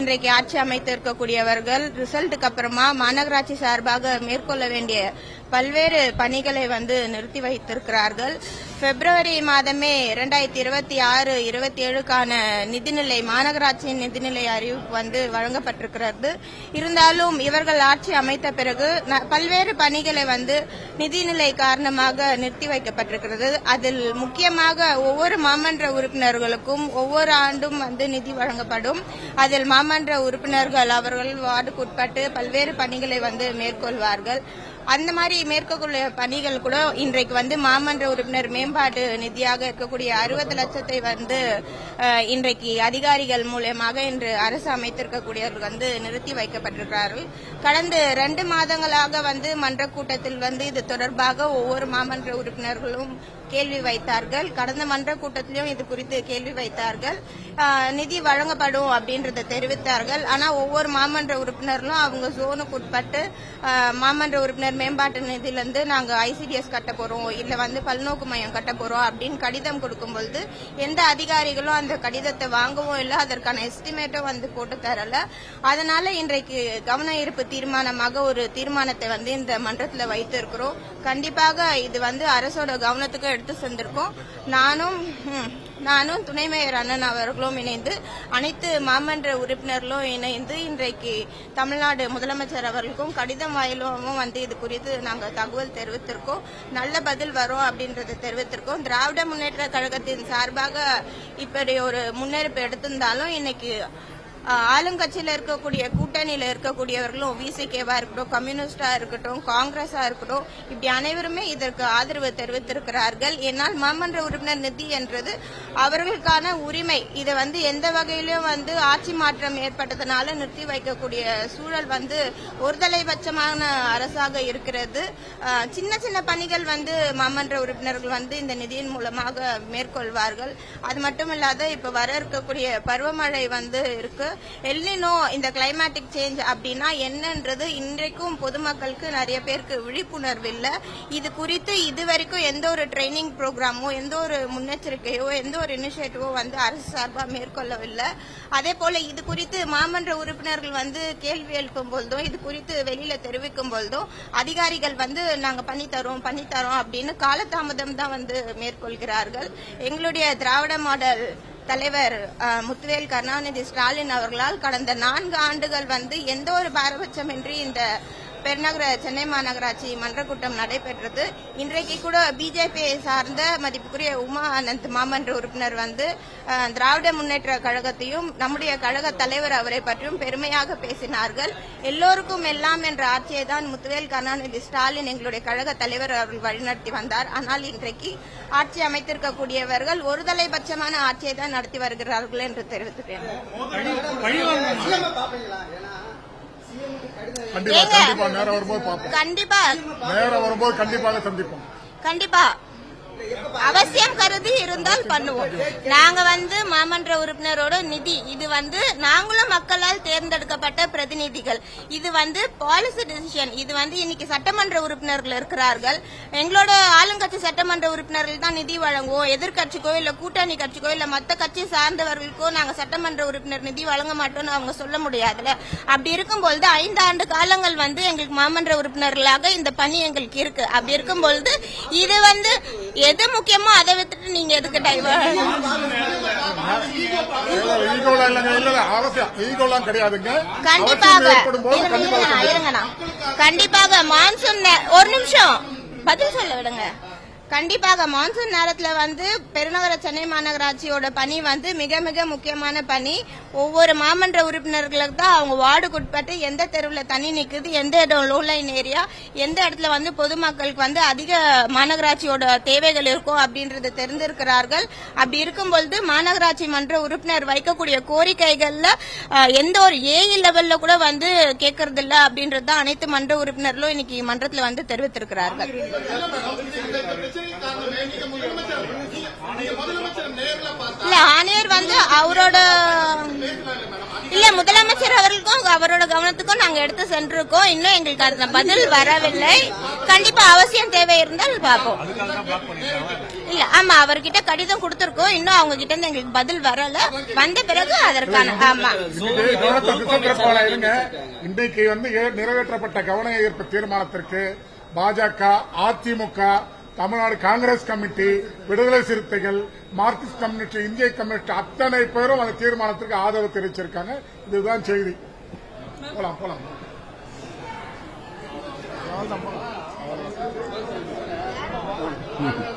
இன்றைக்கு ஆட்சி அமைத்து இருக்கக்கூடியவர்கள் ரிசல்ட்டுக்கு அப்புறமா மாநகராட்சி சார்பாக மேற்கொள்ள வேண்டிய பல்வேறு பணிகளை நிறுத்தி வைத்திருக்கிறார்கள். பிப்ரவரி மாதமே 2026-27க்கான நிதிநிலை மாநகராட்சியின் நிதிநிலை அறிவிப்பு வழங்கப்பட்டிருக்கிறது. இருந்தாலும் இவர்கள் ஆட்சி அமைத்த பிறகு பல்வேறு பணிகளை நிதிநிலை காரணமாக நிறுத்தி வைக்கப்பட்டிருக்கிறது. அதில் முக்கியமாக ஒவ்வொரு மாமன்ற உறுப்பினர்களுக்கும் ஒவ்வொரு ஆண்டும் நிதி வழங்கப்படும். அதில் மாமன்ற உறுப்பினர்கள் அவர்கள் வார்டுக்கு உட்பட்டு பல்வேறு பணிகளை மேற்கொள்வார்கள். அந்த மாதிரி மேற்கொள்ள பணிகள் கூட இன்றைக்கு மாமன்ற உறுப்பினர் மேம்பாட்டு நிதியாக இருக்கக்கூடிய 60 லட்சத்தை இன்றைக்கு அதிகாரிகள் மூலமாக இன்று அரசு அமைத்திருக்கக்கூடியவர்கள் நிறுத்தி வைக்கப்பட்டிருக்கிறார்கள். கடந்த 2 மாதங்களாக மன்ற கூட்டத்தில் இது தொடர்பாக ஒவ்வொரு மாமன்ற உறுப்பினர்களும் கேள்வி வைத்தார்கள். கடந்த மன்ற கூட்டத்திலும் இது குறித்து கேள்வி வைத்தார்கள். நிதி வழங்கப்படும் அப்படின்றத தெரிவித்தார்கள். ஆனா ஒவ்வொரு மாமன்ற உறுப்பினர்களும் அவங்க ஜோனுக்கு உட்பட்டு மாமன்ற உறுப்பினர் மேம்பாட்டு நிதியிலிருந்து நாங்க ஐசிடிஎஸ் கட்ட போறோம், இல்ல பல்நோக்கு மையம் கட்ட போறோம் அப்படின்னு கடிதம் கொடுக்கும் பொழுது எந்த அதிகாரிகளும் அந்த கடிதத்தை வாங்கவும் இல்லை, அதற்கான எஸ்டிமேட்டும் போட்டு தரல. அதனால இன்றைக்கு கவன ஈர்ப்பு தீர்மானமாக ஒரு தீர்மானத்தை இந்த மன்றத்தில் வைத்திருக்கிறோம். கண்டிப்பாக இது அரசோட கவனத்துக்கு எடுத்து சென்றிருக்கோம். நானும் துணை மேயர் அண்ணன் அவர்களும் இணைந்து அனைத்து மாமன்ற உறுப்பினர்களும் இணைந்து இன்றைக்கு தமிழ்நாடு முதலமைச்சர் அவர்களுக்கும் கடிதம் வாயிலும் இது குறித்து நாங்கள் தகவல் தெரிவித்திருக்கோம். நல்ல பதில் வரும் அப்படின்றத தெரிவித்திருக்கோம். திராவிட முன்னேற்ற கழகத்தின் சார்பாக இப்படி ஒரு முன்னெடுப்பு எடுத்திருந்தாலும் இன்னைக்கு ஆளுங்கட்சியில இருக்கக்கூடிய கூட்டணியில இருக்கக்கூடியவர்களும் விசிகேவா இருக்கட்டும், கம்யூனிஸ்டா இருக்கட்டும், காங்கிரஸா இருக்கட்டும், இப்படி அனைவருமே இதற்கு ஆதரவு தெரிவித்திருக்கிறார்கள். ஏன்னால் மாமன்ற உறுப்பினர் நிதி என்றது அவர்களுக்கான உரிமை. இதை எந்த வகையிலும் ஆட்சி மாற்றம் ஏற்பட்டதனால நிறுத்தி வைக்கக்கூடிய சூழல் ஒருதலைபட்சமான அரசாக இருக்கிறது. சின்ன சின்ன பணிகள் மாமன்ற உறுப்பினர்கள் இந்த நிதியின் மூலமாக மேற்கொள்வார்கள். அது மட்டுமில்லாத இப்ப வர இருக்கக்கூடிய பருவமழை இருக்கு. எல்னினோ இந்த கிளைமேட்டிக் சேஞ்ச் அப்படின்னா என்னன்றது இன்றைக்கும் பொதுமக்களுக்கு நிறைய பேருக்கு விழிப்புணர்வு இல்லை. இது குறித்து இதுவரைக்கும் எந்த ஒரு ட்ரைனிங் ப்ரோக்ராமோ எந்த ஒரு முன்னெச்சரிக்கையோ எந்த ஒரு இனிஷியேட்டிவோ அரசு சார்பாக மேற்கொள்ளவில்லை. அதே போல இது குறித்து மாமன்ற உறுப்பினர்கள் கேள்வி எழுப்பும் பொழுதும் இது குறித்து வெளியில தெரிவிக்கும் பொழுதும் அதிகாரிகள் நாங்க பண்ணித்தரோம் அப்படின்னு காலதாமதம் தான் மேற்கொள்கிறார்கள். எங்களுடைய திராவிட மாடல் தலைவர் முத்துவேல் கருணாநிதி ஸ்டாலின் அவர்களால் கடந்த 4 ஆண்டுகள் எந்த ஒரு பாரபட்சமின்றி இந்த பெருநகர சென்னை மாநகராட்சி மன்ற கூட்டம் நடைபெற்றது. இன்றைக்கு கூட பிஜேபியை சார்ந்த மதிப்புக்குரிய உமா ஆனந்த் மாமன்ற உறுப்பினர் திராவிட முன்னேற்ற கழகத்தையும் நம்முடைய கழக தலைவர் அவரை பற்றியும் பெருமையாக பேசினார்கள். எல்லோருக்கும் எல்லாம் என்ற ஆட்சியை தான் முத்துவேல் கருணாநிதி ஸ்டாலின் எங்களுடைய கழக தலைவர் அவர்கள் வழிநடத்தி வந்தார். ஆனால் இன்றைக்கு ஆட்சி அமைத்திருக்கக்கூடியவர்கள் ஒருதலைபட்சமான ஆட்சியை தான் நடத்தி வருகிறார்கள் என்று தெரிவித்துள்ளேன். கண்டிப்பா அவசியம் கருதி இருந்தால் பண்ணுவோம். நாங்க மாமன்ற உறுப்பினரோட நிதி இது நாங்களும் மக்களால் தேர்ந்தெடுக்கப்பட்ட பிரதிநிதிகள். இது பாலிசி டிசிஷன். இது இன்னைக்கு சட்டமன்ற உறுப்பினர்கள் இருக்கிறார்கள். எங்களோட ஆளுங்கட்சி சட்டமன்ற உறுப்பினர்கள் தான் நிதி வழங்குவோம். எதிர்கட்சிக்கோ இல்ல கூட்டணி கட்சிக்கோ இல்ல மத்த கட்சி சார்ந்தவர்களுக்கோ நாங்க சட்டமன்ற உறுப்பினர் நிதி வழங்க மாட்டோம்னு அவங்க சொல்ல முடியாதுல. அப்படி இருக்கும்பொழுது 5 ஆண்டு காலங்கள் எங்களுக்கு மாமன்ற உறுப்பினர்களாக இந்த பணி எங்களுக்கு இருக்கு. அப்படி இருக்கும்பொழுது இது எது முக்கியமோ அதை விட்டுட்டு நீங்க எதுக்கு கண்டிப்பாக மான்சூன் ஒரு நிமிஷம் பதில் சொல்ல விடுங்க. கண்டிப்பாக மான்சூன் நேரத்துல பெருநகர சென்னை மாநகராட்சியோட பணி மிக மிக முக்கியமான பணி. ஒவ்வொரு மாமன்ற உறுப்பினர்களுக்கு தான் அவங்க வார்டுக்கு உட்பட்டு எந்த தெருவில் தண்ணி நிக்குது, எந்த இடம் லோ லைன் ஏரியா, எந்த இடத்துல பொதுமக்களுக்கு அதிக மாநகராட்சியோட தேவைகள் இருக்கும் அப்படின்றது தெரிந்திருக்கிறார்கள். அப்படி இருக்கும் பொழுது மாநகராட்சி மன்ற உறுப்பினர் வைக்கக்கூடிய கோரிக்கைகள்ல எந்த ஒரு ஏஇ லெவல்ல கூட கேட்கறது இல்ல அப்படின்றது அனைத்து மன்ற உறுப்பினர்களும் இன்னைக்கு மன்றத்துல தெரிவித்திருக்கிறார்கள். இல்ல ஆணையர் அவரோட இல்ல முதலமைச்சர் அவர்களுக்கும் அவரோட கவனத்துக்கும் நாங்க எடுத்து சென்றிருக்கோம். இன்னும் எங்களுக்கு அதுல பதில் வரவில்லை. கண்டிப்பா அவசியம் தேவை இருந்தால் பார்ப்போம். இல்ல ஆமா, அவர்கிட்ட கடிதம் கொடுத்திருக்கோம், இன்னும் அவங்க கிட்ட இருந்து எங்களுக்கு பதில் வரல. வந்த பிறகு அதற்கான ஆமா இன்றைக்கு நிறைவேற்றப்பட்ட கவன ஈர்ப்பு தீர்மானத்திற்கு பாஜக, அதிமுக, தமிழ்நாடு காங்கிரஸ் கமிட்டி, விடுதலை சிறுத்தைகள், மார்க்சிஸ்ட் கம்யூனிஸ்ட், இந்திய கம்யூனிஸ்ட் அத்தனை பேரும் அந்த தீர்மானத்திற்கு ஆதரவு தெரிவிச்சிருக்காங்க. இதுதான் செய்தி. போலாம் போலாம்.